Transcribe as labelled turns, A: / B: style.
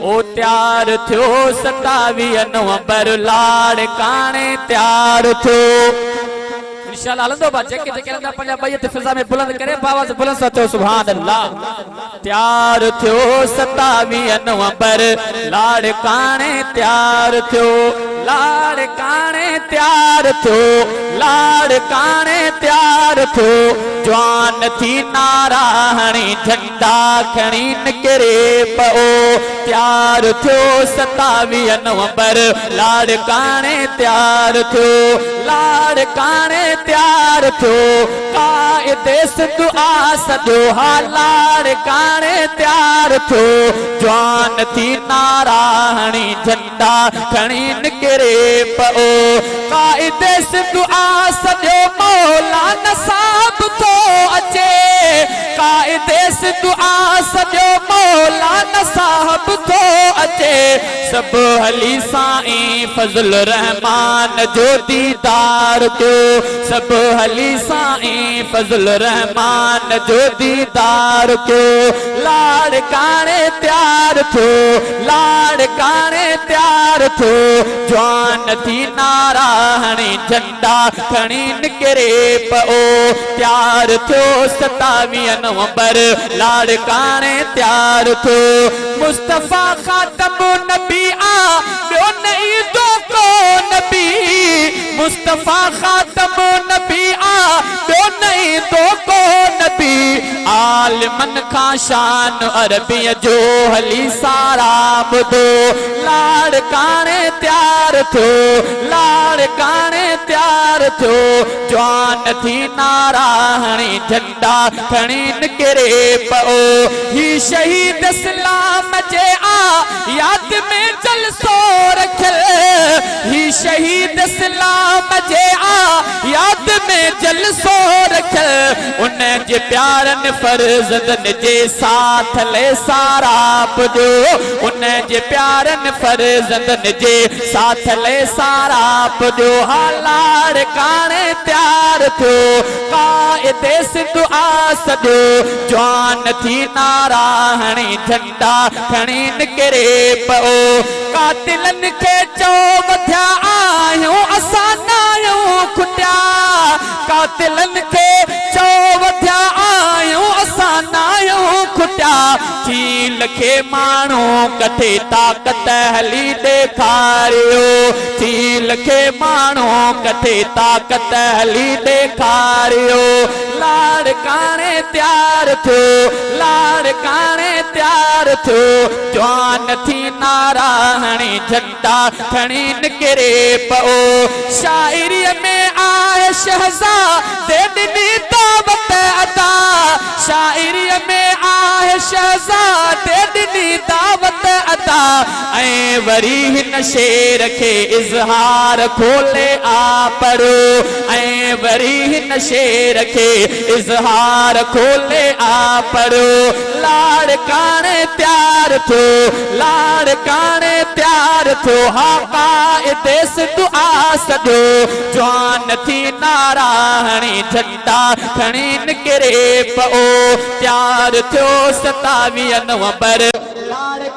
A: ओ तैयार थियो 27 नवंबर लाड़ काने तैयार थियो इंशाअल्लाह हलंदो बा जेके जेके रंदा पंजा बैत फिजा में बुलंद करे आवाज बुलंद सां चओ सुभान अल्लाह तैयार थियो 27 नवंबर लाड़ काने तैयार थियो लाड़ काने तैयार थियो लाड़ काने तैयार थियो जवान थी नारा हणी झंडा खणी निकरे पओ तैयार थियो 27 नवंबर लाड़ काने तैयार थियो लाड़ काने तैयार थियो कायदे दुआ सजो हा लाड़ काने तैयार थियो जवान थी नारा हणी झंडा खणी निकरे पओ कायदे दुआ सजो मौला नसाब तो अचे कायदे दुआ सजो मौला नसाब तो अचे सब हली साईं फजल रहमान जो दीदार थियो सब हली साईं फजल रहमान जो दीदार थियो लाड़ काने तैयार थियो लाड़ काने तैयार थियो जवान थी नारा हणी झंडा खणी निकरे पओ तैयार थियो 27 नवंबर लाड़ काने तैयार थियो मुस्तफा खातम नबी आ ॿियो नहीं तो को नबी मुस्तफा खातम नबी आ ॿियो नहीं तो को नबी आलमन का शान अरबी जो हली सारा बुधो लाड़ काने तैयार थियो लाड़ काने तैयार थियो जवान थी नारा हणी झंडा खणी निकरे पओ ही शहीद इस्लाम जे आ याद में जलसो रखियल ही शहीद इस्लाम जे आ याद में जलसो रखियल उन जे प्यारन फर्जदन जे साथ ले सारा पुजो उन जे प्यारन फर्जदन जे साथ ले सारा पुजो हा लाड़ काने तैयार थियो कायदे दुआ सजो जवान थी नारा हणी झंडा खणी निकरे पओ कातिलन के चो वधिया आहियूं असां नाहियूं खुटिया कातिलन के चो वधिया आहियूं असां नाहियूं खुटिया चील के माण्हू कथे ताकत हली ॾेखारियो चील के माण्हू कथे ताकत हली ॾेखारियो लाड़ काने तैयार थियो लाड़ काने तैयार थियो जवान थी नारा हणी झंडा खणी निकरे पओ शाइरी में आए शहज़ादे ॾिनी दावत अदा शाइरी में आए शहज़ादे ॾिनी दावत अदा ऐं वरी हिन शेर खे इज़हार खोले आ पढ़ो ऐं वरी हिन शेर खे इज़हार खोले आ पढ़ो लाड़ काने तैयार थियो लाड़ काने तैयार थियो हा कायदे दुआ सजो जवान थी नारा हणी झंडा खणी निकरे पओ तैयार थियो 27 नवंबर लाड़